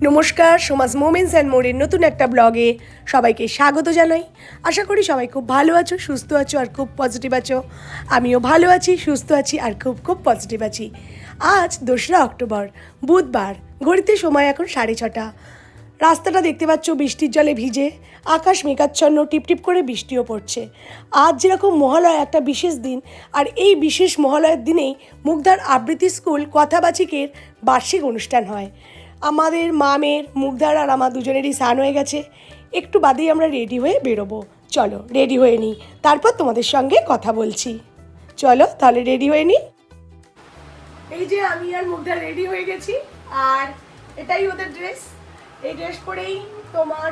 নমস্কার, সমাজ moments and মোরের নতুন একটা ব্লগে সবাইকে স্বাগত জানাই। আশা করি সবাই খুব ভালো আছো, সুস্থ আছো আর খুব পজিটিভ আছো। আমিও ভালো আছি, সুস্থ আছি আর খুব পজিটিভ আছি। আজ 2রা অক্টোবর, বুধবার। ঘড়িতে সময় এখন 6:30। রাস্তাটা দেখতে পাচ্ছ বৃষ্টির জলে ভিজে, আকাশ মেঘাচ্ছন্ন, টিপটিপ করে বৃষ্টিও পড়ছে। আজ যেরকম মহালয়া একটা বিশেষ দিন, আর এই বিশেষ মহালয়ার দিনেই মুগ্ধার আবৃত্তি স্কুল কথাবাচিকের বার্ষিক অনুষ্ঠান হয়। আমাদের মামের, মুগ্ধার আর আমার দুজনেরই স্নান হয়ে গেছে। একটু বাদেই আমরা রেডি হয়ে বেরোবো। চলো রেডি হয়ে নিই, তারপর তোমাদের সঙ্গে কথা বলছি। চলো তাহলে রেডি হয়ে নিই। এই যে আমি আর মুগ্ধা রেডি হয়ে গেছি, আর এটাই ওদের ড্রেস। এই ড্রেস পরেই তোমার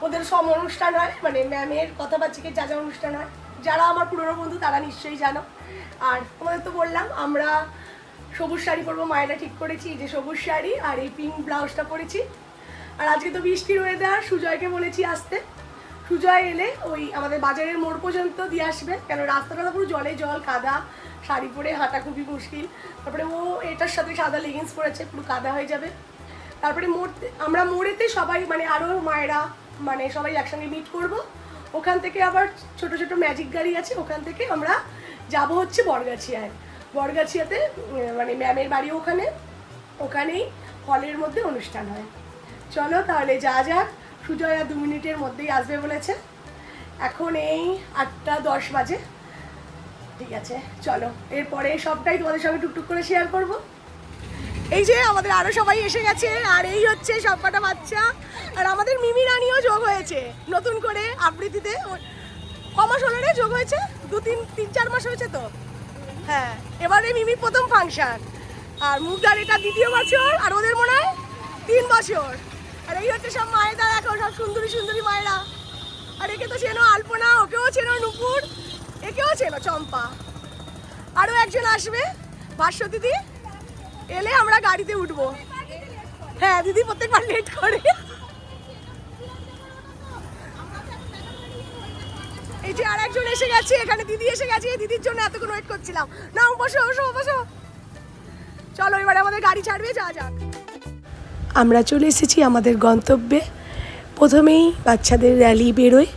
ওদের সব অনুষ্ঠান হয়, মানে ম্যামের কথাবাচিকের যা যা অনুষ্ঠান হয়। যারা আমার পুরনো বন্ধু তারা নিশ্চয়ই জানো। আর তোমাদের তো বললাম আমরা সবুজ শাড়ি পরবো, মায়েরা ঠিক করেছি। এই যে সবুজ শাড়ি আর এই পিঙ্ক ব্লাউজটা পরেছি। আর আজকে তো বৃষ্টির ওয়েদার, সুজয়কে বলেছি আসতে। সুজয় এলে ওই আমাদের বাজারের মোড় পর্যন্ত দিয়ে আসবে, কেন রাস্তাটা তো পুরো জলে জল, কাদা, শাড়ি পরে হাঁটা খুবই মুশকিল। তারপরে ও এটার সাথে সাদা লেগিংস পরেছে, পুরো কাদা হয়ে যাবে। তারপরে আমরা মোড়েতে সবাই মানে আরও মায়েরা মানে সবাই একসঙ্গে মিট করব। ওখান থেকে আবার ছোট ছোট ম্যাজিক গাড়ি আছে, ওখান থেকে আমরা যাব হচ্ছে বরগাছিয়ায়। বরগাছিয়াতে মানে ম্যামের বাড়ি ওখানেই হলের মধ্যে অনুষ্ঠান হয়। চলো তাহলে যা যাক। সুজয় আর 2 মিনিটের মধ্যেই আসবে বলেছে। এখন এই 8:10 বাজে। ঠিক আছে চলো, এরপরে সবটাই তোমাদের সঙ্গে টুকটুক করে শেয়ার করব। এই যে আমাদের আরও সবাই এসে গেছে, আর এই হচ্ছে সব কটা বাচ্চা। আর আমাদের মিমি রানিও যোগ হয়েছে নতুন করে আবৃত্তিতে। কমাস হলো রে যোগ হয়েছে? 3-4 মাস হয়েছে তো। হ্যাঁ, এবারে মিমির প্রথম ফাংশন। আর মুগ্ধার এটা 2য় বছর, আর ওদের মনে হয় 3 বছর। আর এই হচ্ছে সব মায়েরা, দেখো সব সুন্দরী সুন্দরী মায়েরা। আর একে তো চেনো আলপনা, ওকেও চেনো নুপুর, একেও চেনো চম্পা। আরও একজন আসবে ভাষ্য দিদি, এলে আমরা গাড়িতে উঠবো। হ্যাঁ দিদি প্রত্যেকবার লেট করে। এই যে আর একজন এসে গেছে, এখানে দিদি এসে গেছে। এই দিদির জন্য এতক্ষণ ওয়েট করছিলাম। না বসো বসো বসো। চলো এবারে আমাদের গাড়ি ছাড়বে, যা যাক। আমরা চলে এসেছি আমাদের গন্তব্যে। প্রথমেই বাচ্চাদের র্যালি বেরোয়,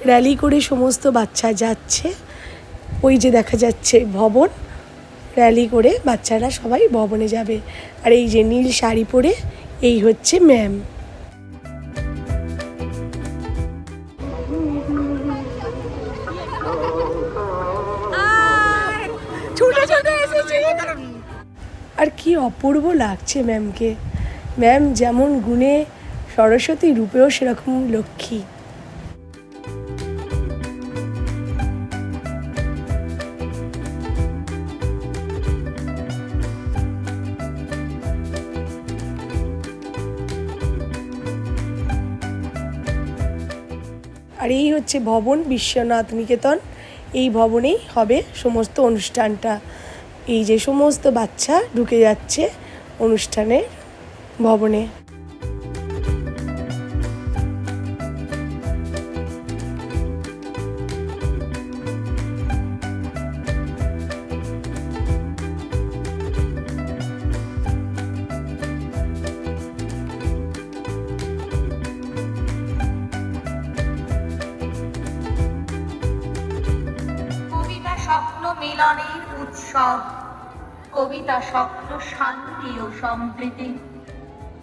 র্যালি করে সমস্ত বাচ্চা যাচ্ছে। ওই যে দেখা যাচ্ছে ভবন, র্যালি করে বাচ্চারা সবাই ভবনে যাবে। আর এই যে নীল শাড়ি পরে এই হচ্ছে ম্যাম। আর কি অপূর্ব লাগছে ম্যামকে। ম্যাম যেমন গুণে সরস্বতী, রূপেও সেরকম লক্ষ্মী। আর এই হচ্ছে ভবন, বিশ্বনাথ নিকেতন। এই ভবনেই হবে সমস্ত অনুষ্ঠানটা। এই যে সমস্ত বাচ্চা ঢুকে যাচ্ছে অনুষ্ঠানের ভবনে। স্বপ্ন মিলনের উৎসব, কবিতা স্বপ্ন শান্তি ও সম্প্রীতি,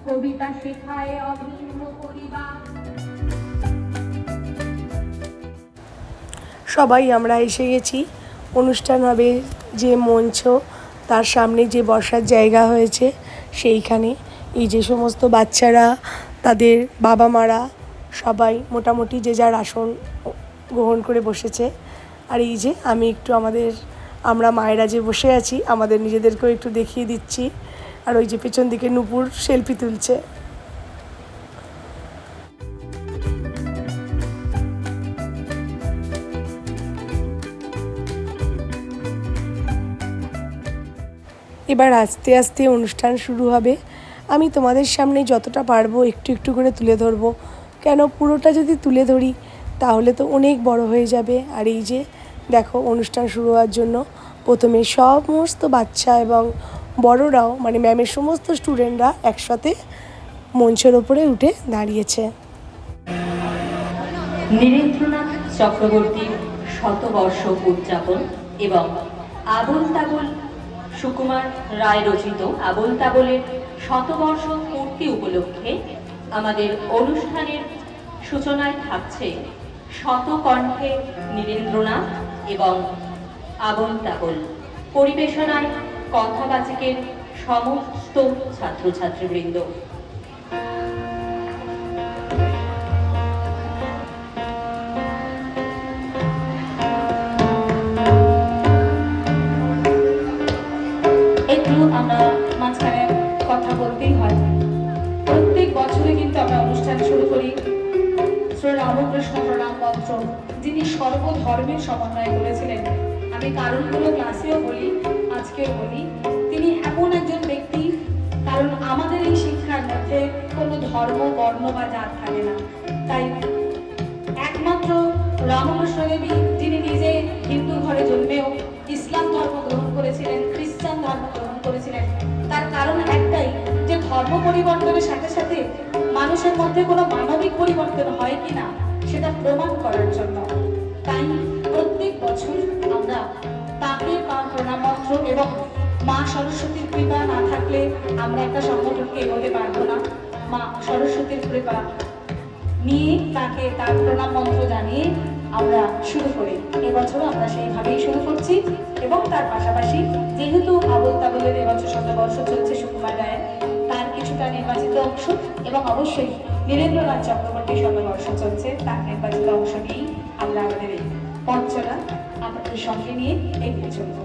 কবিতা শেখায় অভিন্ন পরিবার। সবাই আমরা এসে গেছি। অনুষ্ঠান হবে যে মঞ্চ, তার সামনে যে বসার জায়গা হয়েছে সেইখানে। এই যে সমস্ত বাচ্চারা, তাদের বাবা মারা সবাই মোটামুটি যে যার আসন গ্রহণ করে বসেছে। আর এই যে আমি একটু আমরা মায়েরা যে বসে আছি, আমাদের নিজেদেরকেও একটু দেখিয়ে দিচ্ছি। আর ওই যে পেছন দিকে নুপুর সেলফি তুলছে। এবার আস্তে আস্তে অনুষ্ঠান শুরু হবে। আমি তোমাদের সামনে যতটা পারবো একটু একটু করে তুলে ধরবো, কেন পুরোটা যদি তুলে ধরি তাহলে তো অনেক বড় হয়ে যাবে। আর এই যে দেখো অনুষ্ঠান শুরু হওয়ার জন্য প্রথমে সমস্ত বাচ্চা এবং বড়রাও, মানে ম্যামের সমস্ত স্টুডেন্টরা একসাথে মঞ্চের ওপরে উঠে দাঁড়িয়েছে। নীরেন্দ্রনাথ চক্রবর্তীর শতবর্ষ উদযাপন এবং আবোল তাবোল সুকুমার রায় রচিত আবোল তাবোলের শতবর্ষ পূর্তি উপলক্ষে আমাদের অনুষ্ঠানের সূচনায় থাকছে শতকণ্ঠে নীরেন্দ্রনাথ এবং আবোল তাবোল। পরিবেশনায় কথাবাচিকের সমস্ত ছাত্রছাত্রীবৃন্দ। একটু আমরা মাঝখানে কথা বলতেই হয়। প্রত্যেক বছরে কিন্তু আমরা অনুষ্ঠান শুরু করি শ্রী রামকৃষ্ণ প্রণাম মন্ত্র, যিনি সর্বধর্মের সমন্বয় করেছিলেন। আমি কারণগুলো ক্লাসেও বলি, আজকেও বলি, তিনি এমন একজন ব্যক্তি, কারণ আমাদের এই শিক্ষার মধ্যে কোনো ধর্ম বর্ণ বা জাত থাকে না। তাই একমাত্র রামকৃষ্ণ দেবী, যিনি নিজে হিন্দু ঘরে জন্মেও ইসলাম ধর্ম গ্রহণ করেছিলেন, খ্রিস্টান ধর্ম গ্রহণ করেছিলেন, তার কারণ একটাই, যে ধর্ম পরিবর্তনের সাথে সাথে মানুষের মধ্যে কোনো মানবিক পরিবর্তন হয় কিনা সেটা প্রমাণ করার জন্য। তাই প্রত্যেক বছর আমরা তাকে তার প্রণাম মন্ত্র এবং মা সরস্বতীর কৃপা না থাকলে আমরা একটা সংগঠনকে এগোতে পারবো না। মা সরস্বতীর কৃপা নিয়ে তাকে তার প্রণাম মন্ত্র জানিয়ে আমরা শুরু করি। এবছরও আমরা সেইভাবেই শুরু করছি এবং তার পাশাপাশি যেহেতু আবোল তাবোলের এবছর শতবর্ষ চলছে সুকুমার রায়ের, তার কিছুটা নির্বাচিত অংশ এবং অবশ্যই নীরেন্দ্রনাথ চক্রবর্তীর শতবর্ষ চলছে, তার নির্বাচিত অংশ নিয়েই আমরা আমাদের এই পথ চলা আপনাদের সঙ্গে নিয়ে এগিয়ে চলব।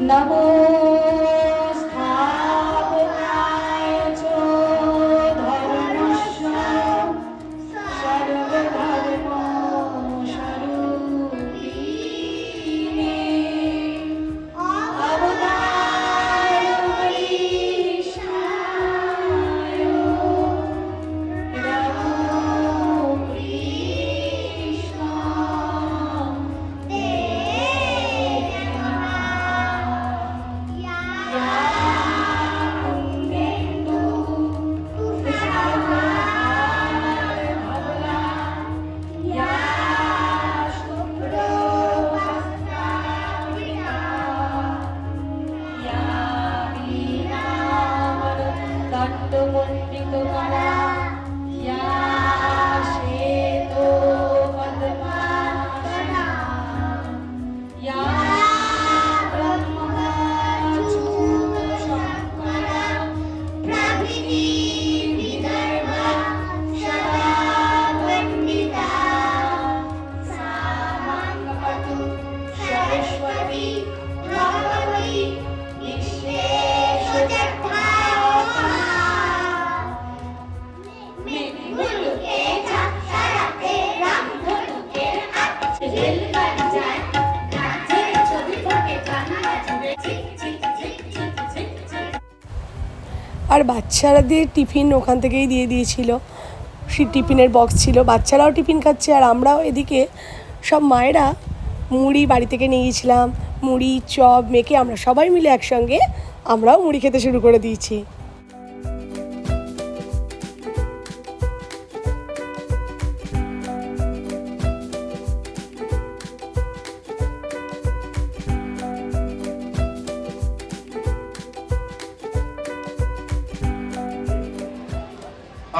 নমো স্থাপনায় চ ধর্মস্য সর্বধর্ম স্বরূপিণে অবতার হরিষায় রাম কৃষ্ণ আর বাচ্চাদের টিফিন ওখান থেকেই দিয়ে দিয়েছিল, সেই টিফিনের বক্স ছিল, বাচ্চারাও টিফিন খাচ্ছে আর আমরাও এদিকে সব মায়েরা মুড়ি বাড়ি থেকে নিয়ে গেছিলাম, মুড়ি চপ মেখে আমরা সবাই মিলে একসঙ্গে আমরাও মুড়ি খেতে শুরু করে দিয়েছি।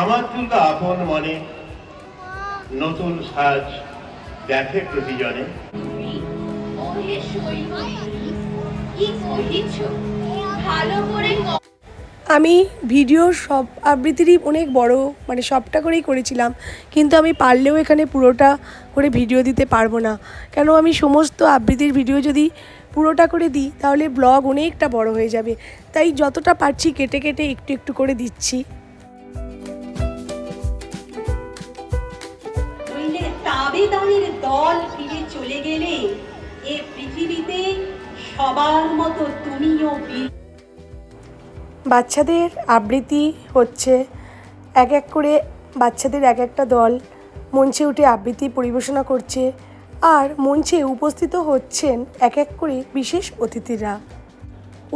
আমার দুর্গা আপন মনে নতুন সাজ দেখে প্রতিজনে। আমি ভিডিও সব আবৃত্তিরই অনেক বড়, মানে সবটা করেই করেছিলাম, কিন্তু আমি পারলেও এখানে পুরোটা করে ভিডিও দিতে পারবো না, কেন আমি সমস্ত আবৃত্তির ভিডিও যদি পুরোটা করে দিই তাহলে ব্লগ অনেকটা বড় হয়ে যাবে, তাই যতটা পারছি কেটে কেটে একটু একটু করে দিচ্ছি। তাবেদারের দল ফিরে চলে গেলে এ পৃথিবীতে সবার মতো তুমিও বাচ্চাদের আবৃত্তি হচ্ছে, এক এক করে বাচ্চাদের এক একটা দল মঞ্চে উঠে আবৃত্তি পরিবেশনা করছে, আর মঞ্চে উপস্থিত হচ্ছেন এক এক করে বিশেষ অতিথিরা।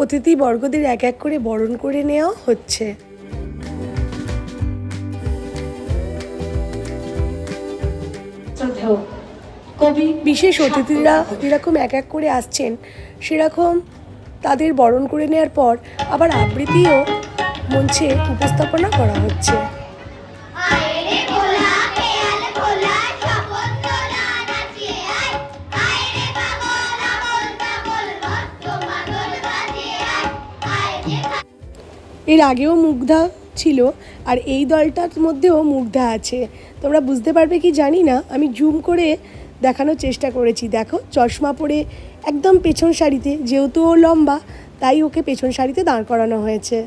অতিথিবর্গদের এক এক করে বরণ করে নেওয়া হচ্ছে। শ্রদ্ধেয় কবি বিশেষ অতিথিরা যেরকম এক এক করে আসছেন, সেরকম তাদের বরণ করে নেওয়ার পর আবার আবৃত্তিও মঞ্চে উপস্থাপনা করা হচ্ছে। এর আগেও মুগ্ধা ছিল, আর এই দলটার মধ্যেও মুগ্ধা আছে। তোমরা বুঝতে পারবে কি জানি না, আমি জুম করে দেখানোর চেষ্টা করেছি। দেখো, চশমা পরে একদম পেছন সারিতে, যেহেতু ও লম্বা তাই ওকে পেছন সারিতে দাঁড় করানো হয়েছে।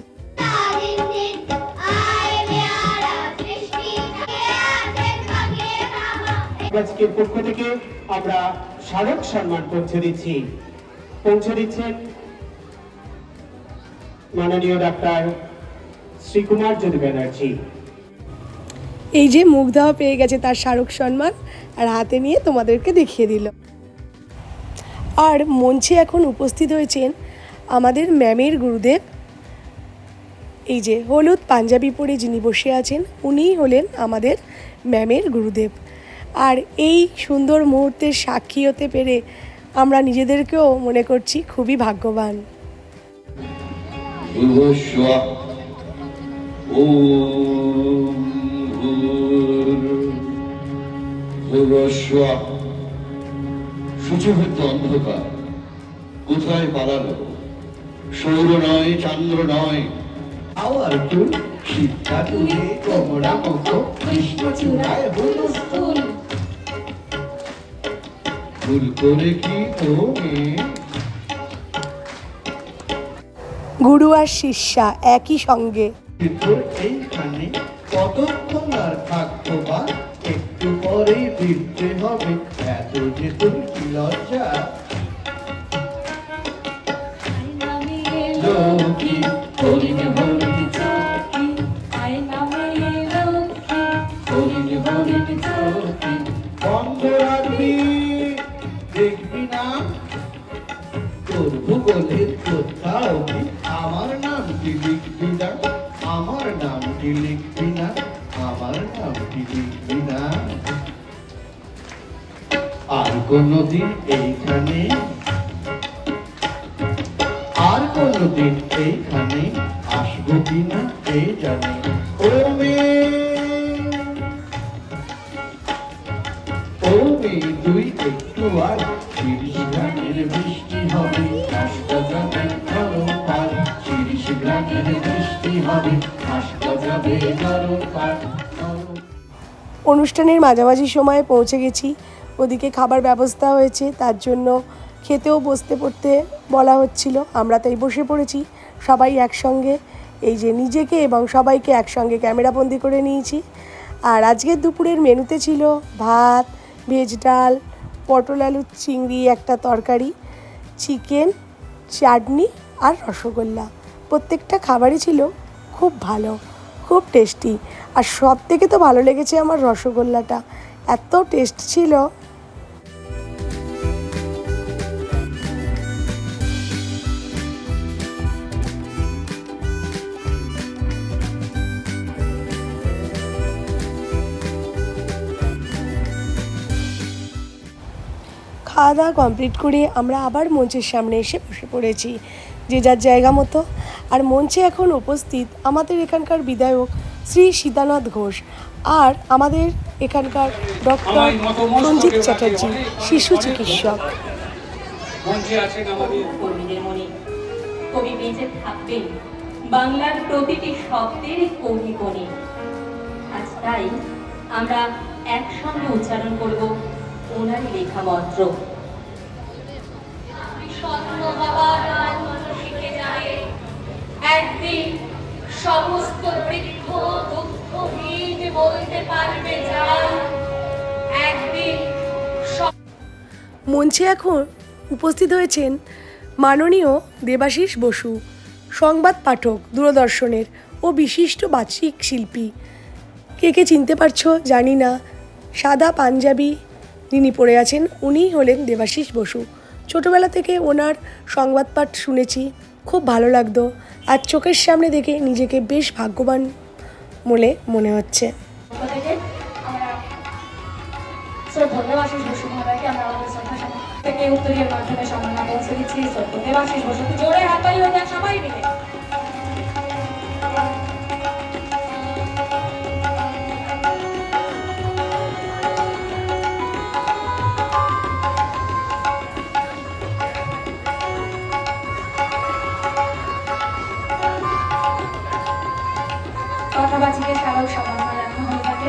আজকের পক্ষ থেকে আমরা স্মারক সম্মান পৌঁছে দিচ্ছেন মাননীয় ডাক্তার শ্রীকুমার জ্যোতি ব্যানার্জি। এই যে মুগ্ধাও পেয়ে গেছে তার স্মারক সম্মান, আর হাতে নিয়ে তোমাদেরকে দেখিয়ে দিল। আর মঞ্চে এখন উপস্থিত হয়েছেন আমাদের ম্যামের গুরুদেব। এই যে হলুদ পাঞ্জাবি পরে যিনি বসে আছেন, উনিই হলেন আমাদের ম্যামের গুরুদেব। আর এই সুন্দর মুহূর্তের সাক্ষী হতে পেরে আমরা নিজেদেরকেও মনে করছি খুবই ভাগ্যবান। সূচিভূত অন্ধকার কোথায় পালালো? সৌর নয়, চান্দ্র নয়, আওয়ার চুল শিক্ষা তুলে কমলা মতো কৃষ্ণ চূড়ায় হলুদ ফুল। ভুল করে কি তুমি? গুরু আর শিষ্যা একই সঙ্গে। তোর এইখানে কতক্ষণ আর থাকতো বা? একটু পরেই ফিরতে হবে, এত যে তোর কি লজ্জা। লক্ষ্মী হরিণ হরিণ চৌকি, হরিণ হরিণ চৌকি বন্ধ রাখবি, দেখবি না তোর ভূগোলের কোথাও কি আমার নামটি লিখবি না, আমার নামটি লিখবি না, আমার নামটি লিখবি না। আর কোনদিন এইখানে, আর কোনদিন এইখানে আসবো কিনা কে জানে। ও মেয়ে, ও মেয়ে তুই একটু আর 30 গ্রামের বৃষ্টি হবে, আসতে যাবে গরম পার। 30 গ্রামের বৃষ্টি হবে, আসতে যাবে গরম পার। অনুষ্ঠানের মাঝামাঝি সময়ে পৌঁছে গেছি। ওদিকে খাবার ব্যবস্থা হয়েছে, তার জন্য খেতেও বসতে পড়তে বলা হচ্ছিল। আমরা তাই বসে পড়েছি সবাই একসঙ্গে। এই যে নিজেকে এবং সবাইকে একসঙ্গে ক্যামেরাবন্দি করে নিয়েছি। আর আজকের দুপুরের মেনুতে ছিল ভাত, ভেজ ডাল, পটল আলুর চিংড়ি একটা তরকারি, চিকেন, চাটনি আর রসগোল্লা। প্রত্যেকটা খাবারই ছিল খুব ভালো, খুব টেস্টি। আর সব থেকে তো ভালো লেগেছে আমার রসগোল্লাটা, এত টেস্ট ছিল। খাওয়া দাওয়া কমপ্লিট করে আমরা আবার মঞ্চের সামনে এসে বসে পড়েছি যে যার জায়গা মতো। আর মঞ্চে এখন উপস্থিত আমাদের এখানকার বিধায়ক শ্রী সীতানাথ ঘোষ, আর আমাদের এখানকার ডক্টর রঞ্জিত চ্যাটার্জি, শিশু চিকিৎসক। কর্মীদের মনে কবি বেঁচে থাকবেন বাংলার প্রতিটি শব্দের কোণে কোণে। আজ তাই আমরা একসঙ্গে উচ্চারণ করব ওনারই লেখা মন্ত্র। একদিন সমস্ত বৃক্ষ দুঃখহীন বলতে পারবে যার, একদিন মঞ্চে এখন উপস্থিত হয়েছেন মাননীয় দেবাশিস বসু, সংবাদ পাঠক দূরদর্শনের ও বিশিষ্ট বাচিক শিল্পী। কে কে চিনতে পারছো জানি না, সাদা পাঞ্জাবি যিনি পরে আছেন উনিই হলেন দেবাশিস বসু। ছোটোবেলা থেকে ওনার সংবাদ পাঠ শুনেছি, খুব ভালো লাগতো। আর চোখের সামনে দেখে নিজেকে বেশ ভাগ্যবান বলে মনে হচ্ছে। থেকে আমরা শ্রদ্ধা দেবাশিস বসু মহোদয়কে আমরা আমাদের শ্রদ্ধা থেকে উত্তরীয়ের মাধ্যমে সম্মান পৌঁছে দিচ্ছি। শ্রদ্ধা দেবাশিস বসু, জোরে হাততালি হয়ে যাক সবাই মিলে। কথাবাচিকে স্মারক সম্মান রাখা হয়ে থাকে।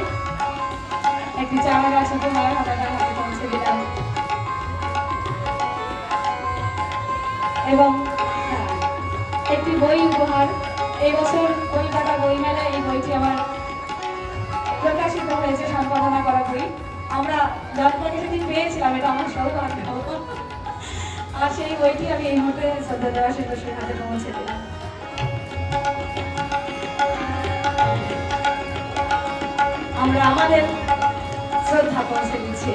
একটি চারা গাছ উপহার আমরা তার হাতে পৌঁছে দিলাম এবং একটি বই উপহার। এই বছর কলকাতা বইমেলায় এই বইটি আমার প্রকাশিত হয়েছে, সম্পাদনা করা বই। আমরা যাত্রাকে সেদিন পেয়েছিলাম, এটা আমার সৌভাগ্য। আর সেই বইটি আমি এই মুহূর্তে শ্রদ্ধা দেবাশিস বসুর হাতে পৌঁছে দিলাম। আমরা আমাদের শ্রদ্ধা পৌঁছে দিচ্ছি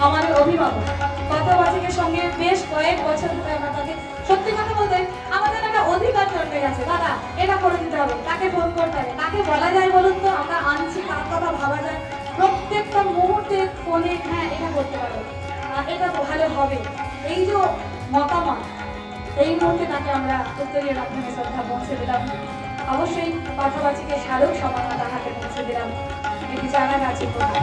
আমাদের অভিভাবক। কথাবাচিকের সঙ্গে বেশ কয়েক বছর ধরে আমরা তাকে, সত্যি কথা বলতে আমাদের একটা অধিকার জন্মে গেছে, দাদা এটা করে দিতে হবে, তাকে ফোন করতে হবে, তাকে বলা যায় বলুন তো, আমরা আনছি তার কথা ভাবা যায় প্রত্যেকটা মুহূর্তে ফোনে, হ্যাঁ এটা করতে পারো, এটা ভালো হবে, এই যে মতামত, এই মুহূর্তে তাকে আমরা উত্তরীয় মাধ্যমে শ্রদ্ধা পৌঁছে দিলাম। অবশ্যই কথাবাচিকে স্মারক সম্মান তার হাতে পৌঁছে দিলাম। একটি জানা গাছ উপহার।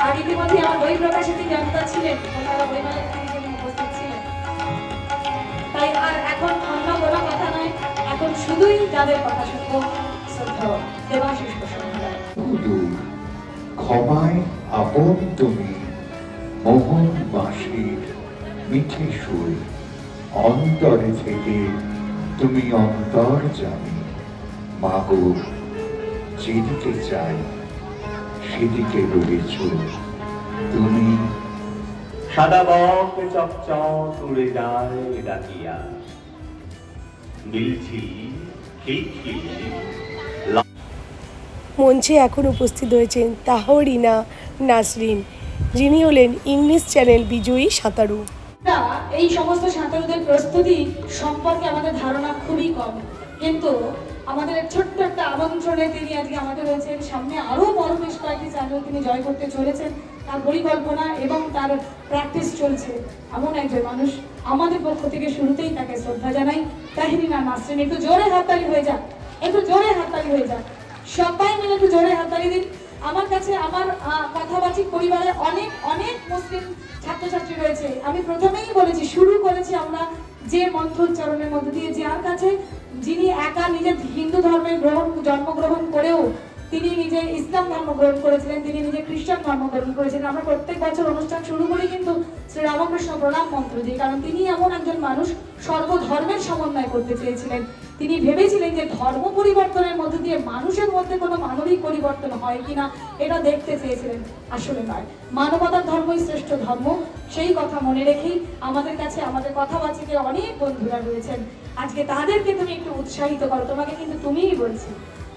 আর ইতিমধ্যে আমার বই প্রকাশিত জনতা ছিলেন, কলকাতা বইমেলায় তিনি উপস্থিত ছিলেন। তাই আর এখন অন্য কোনো কথা নয়, এখন শুধুই যাদের কথা শুনবো, শ্রদ্ধা দেবাশিস বসু মহোদয়। ক্ষমায় আপন তুমি, মোহন বাঁশির মিঠে সুর, অন্তরে থেকে তুমি অন্তর জানি, মাগো যেদিকে চাই সেদিকে রয়েছ তুমি। সাদা বক চকচক উড়ে যায় ডাকিয়া, মিলছিল খিলখিল। মঞ্চে এখন উপস্থিত হয়েছেন তাহরিনা নাসরিন, যিনি হলেন ইংলিশ চ্যানেল বিজয়ী সাঁতারু। এই সমস্ত সাঁতারুদের প্রস্তুতি সম্পর্কে আমাদের ধারণা খুবই কম, কিন্তু আমাদের ছোট্ট একটা আমন্ত্রণে তিনি আজকে আমাদের রয়েছেন। সামনে আরো বড় বেশ কয়েকটি চ্যানেল তিনি জয় করতে চলেছেন, তার পরিকল্পনা এবং তার প্র্যাকটিস চলছে। এমন একজন মানুষ, আমাদের পক্ষ থেকে শুরুতেই তাকে শ্রদ্ধা জানাই। তাহরিনা নাসরিন, একটু জোরে হাততালি হয়ে যাক, একটু জোরে হাততালি হয়ে যাক, সবাই মিলে একটু জোরে হাততালি দিন। আমার কাছে আমার কথাবাচিক পরিবারে অনেক অনেক মুসলিম ছাত্রছাত্রী রয়েছে। আমি প্রথমেই বলেছি, শুরু করেছি আমরা যে মন্ত্রোচ্চারণের মধ্যে দিয়ে, যার কাছে যিনি একা নিজে হিন্দু ধর্মে জন্মগ্রহণ করেও তিনি নিজে ইসলাম ধর্ম গ্রহণ করেছিলেন, তিনি নিজে খ্রিস্টান ধর্ম গ্রহণ করেছিলেন। আমরা প্রত্যেক বছর অনুষ্ঠান শুরু করি কিন্তু শ্রী রামকৃষ্ণ প্রণাম মন্ত্র দিয়ে, কারণ তিনি এমন একজন মানুষ সর্বধর্মের সমন্বয় করতে চেয়েছিলেন। তিনি ভেবেছিলেন যে ধর্ম পরিবর্তনের মধ্যে দিয়ে মানুষের মধ্যে কোনো মানবিক পরিবর্তন হয় কিনা এটা দেখতে চেয়েছিলেন, আসলে নয়। মানবতার ধর্মই শ্রেষ্ঠ ধর্ম, সেই কথা মনে রেখেই আমাদের কাছে আমাদের কথাবাচিকে অনেক বন্ধুরা রয়েছেন। আজকে তাদেরকে তুমি একটু উৎসাহিত করো, তোমাকে কিন্তু তুমিই বলছি,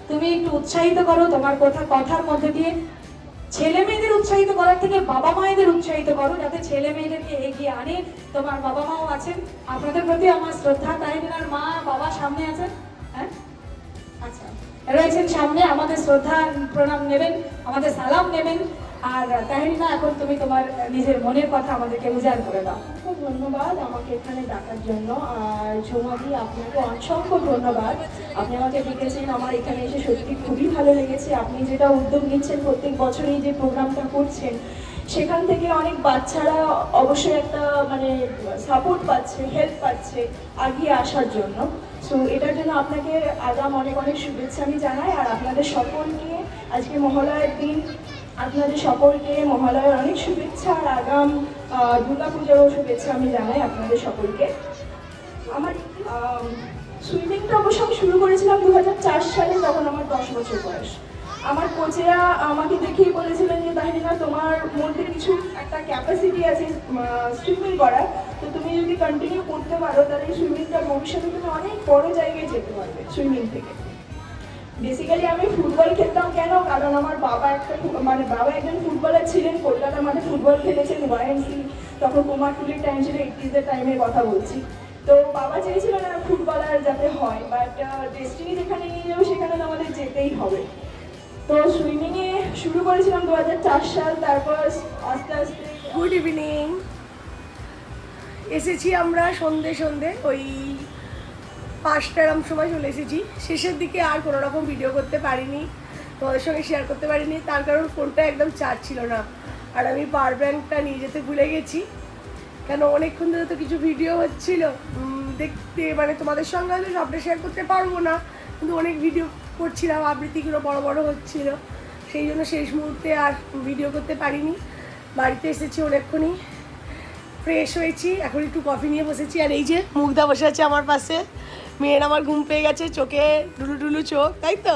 তুমি একটু উৎসাহিত করো। তোমার কথার মধ্যে দিয়ে ছেলে মেয়েদের উৎসাহিত করার থেকে বাবা মায়েদের উৎসাহিত করো, যাতে ছেলে মেয়েদেরকে এগিয়ে আনে। তোমার বাবা মাও আছেন, আপনাদের প্রতি আমার শ্রদ্ধা। তাহরিনার মা বাবা সামনে আছেন, হ্যাঁ আচ্ছা রয়েছেন সামনে, আমাদের শ্রদ্ধা প্রণাম নেবেন, আমাদের সালাম নেবেন। আর তাহরিনা, এখন তুমি তোমার নিজের মনের কথা আমাদেরকে উজাড় করে দাও। খুব ধন্যবাদ আমাকে এখানে ডাকার জন্য। আর ঝুমাদি, আপনাকে অসংখ্য ধন্যবাদ, আপনি আমাকে ডেকেছেন। আমার এখানে এসে সত্যি খুবই ভালো লেগেছে। আপনি যেটা উদ্যোগ নিচ্ছেন, প্রত্যেক বছরই যে প্রোগ্রামটা করছেন, সেখান থেকে অনেক বাচ্চারা অবশ্যই একটা সাপোর্ট পাচ্ছে, হেল্প পাচ্ছে এগিয়ে আসার জন্য। সো এটার জন্য আপনাকে আগাম অনেক অনেক শুভেচ্ছা আমি জানাই। আর আপনাদের সকলকে আজকে মহালয়ার দিন, আপনাদের সকলকে মহালয়ার অনেক শুভেচ্ছা, আর আগাম দুর্গাপূজারও শুভেচ্ছা আমি জানাই আপনাদের সকলকে। আমার সুইমিংটা অবশ্য আমি শুরু করেছিলাম 2004 সালে, তখন আমার 10 বছর বয়স। আমার কোচেরা আমাকে দেখেই বলেছিলেন যে তাহমিনা তোমার মধ্যে কিছু একটা ক্যাপাসিটি আছে সুইমিং করার, তো তুমি যদি কন্টিনিউ করতে পারো তাহলে সুইমিংটা ভবিষ্যতে তুমি অনেক বড় জায়গায় যেতে পারবে সুইমিং থেকে। বেসিক্যালি আমি ফুটবল খেলতাম কেন, কারণ আমার বাবা বাবা একজন ফুটবলার ছিলেন, কলকাতা মাঠে ফুটবল খেলেছেন ওয়াইএমসি, তখন কুমারটুলির টাইম ছিল, 80s টাইমের কথা বলছি। তো বাবা চেয়েছিলেন না ফুটবলার যাতে হয়, বাট ডেস্টিনি যেখানে নিয়ে যাবো সেখানে তো আমাদের যেতেই হবে। তো সুইমিংয়ে শুরু করেছিলাম 2004 সাল, তারপর আস্তে আস্তে। Good evening. এসেছি আমরা সন্ধে ওই 5টার সময় চলে এসেছি। শেষের দিকে আর কোনো রকম ভিডিও করতে পারিনি, তোমাদের সঙ্গে শেয়ার করতে পারিনি, তার কারণ ফোনটা একদম চার্জ ছিল না। আর আমি পাওয়ার ব্যাঙ্কটা নিয়ে যেতে ভুলে গেছি, কেন অনেকক্ষণ ধরে তো কিছু ভিডিও হচ্ছিল দেখতে, মানে তোমাদের সঙ্গে হয়তো সবটা শেয়ার করতে পারবো না, কিন্তু অনেক ভিডিও করছিলাম, আবৃত্তিগুলো বড় হচ্ছিল, সেই জন্য শেষ মুহূর্তে আর ভিডিও করতে পারিনি। বাড়িতে এসেছি অনেকক্ষণই, ফ্রেশ হয়েছি, এখন একটু কফি নিয়ে বসেছি। আর এই যে মুগ্ধা বসে আছে আমার পাশে, মেয়ের আমার ঘুম পেয়ে গেছে, চোখে ডুলু চোখ, তাই তো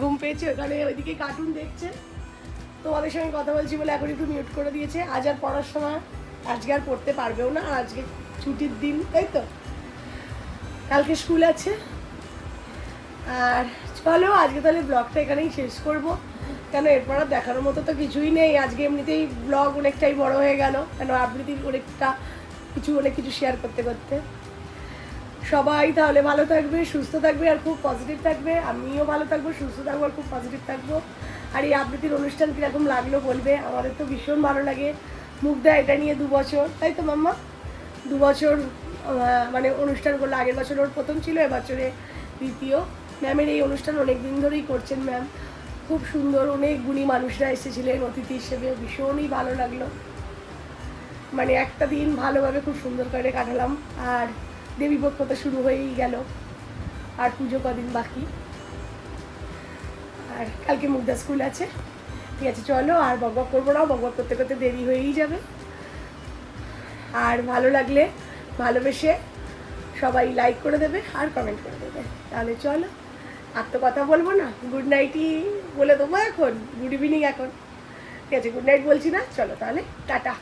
ঘুম পেয়েছে, ওখানে ওইদিকে কার্টুন দেখছে। তোমাদের সঙ্গে কথা বলছি বলে এখন একটু মিউট করে দিয়েছে। আজ আর পড়ার সময়, আজকে আর পড়তে পারবেও না, আর আজকে ছুটির দিন, তাই তো কালকে স্কুল আছে। আর চলো আজকে তাহলে ব্লগটা এখানেই শেষ করব, কেন এরপর আর দেখানোর মতো তো কিছুই নেই। আজকে এমনিতেই ব্লগ অনেকটাই বড় হয়ে গেল, কেন আবৃত্তির অনেক কিছু শেয়ার করতে। সবাই তাহলে ভালো থাকবে, সুস্থ থাকবে আর খুব পজিটিভ থাকবে। আমিও ভালো থাকবো, সুস্থ থাকবো আর খুব পজিটিভ থাকবো। আর এই আবৃত্তির অনুষ্ঠান কীরকম লাগলো বলবে, আমাদের তো ভীষণ ভালো লাগে। মুগ্ধা এটা নিয়ে 2 বছর, তাই তো মাম্মা 2 বছর মানে অনুষ্ঠান করলো। আগের বছর ওর প্রথম ছিল, এবছরে দ্বিতীয়। ম্যামের এই অনুষ্ঠান অনেক দিন ধরেই করছেন ম্যাম, খুব সুন্দর, অনেক গুণী মানুষরা এসেছিলেন অতিথি হিসেবে, ভীষণই ভালো লাগলো। মানে একটা দিন ভালোভাবে খুব সুন্দর করে কাটালাম। আর দেবীপক্ষ তো শুরু হয়েই গেল, আর পুজো কদিন বাকি, আর কালকে মুগ্ধা স্কুল আছে। ঠিক আছে চলো, আর বকবক করবো না, বকবক করতে দেরি হয়েই যাবে। আর ভালো লাগলে ভালোবেসে সবাই লাইক করে দেবে আর কমেন্ট করে দেবে। তাহলে চলো, আর তো কথা বলবো না, গুড নাইটই বলে দেবো এখন, গুড ইভিনিং এখন। ঠিক আছে, গুড নাইট বলছি না, চলো তাহলে টাটা।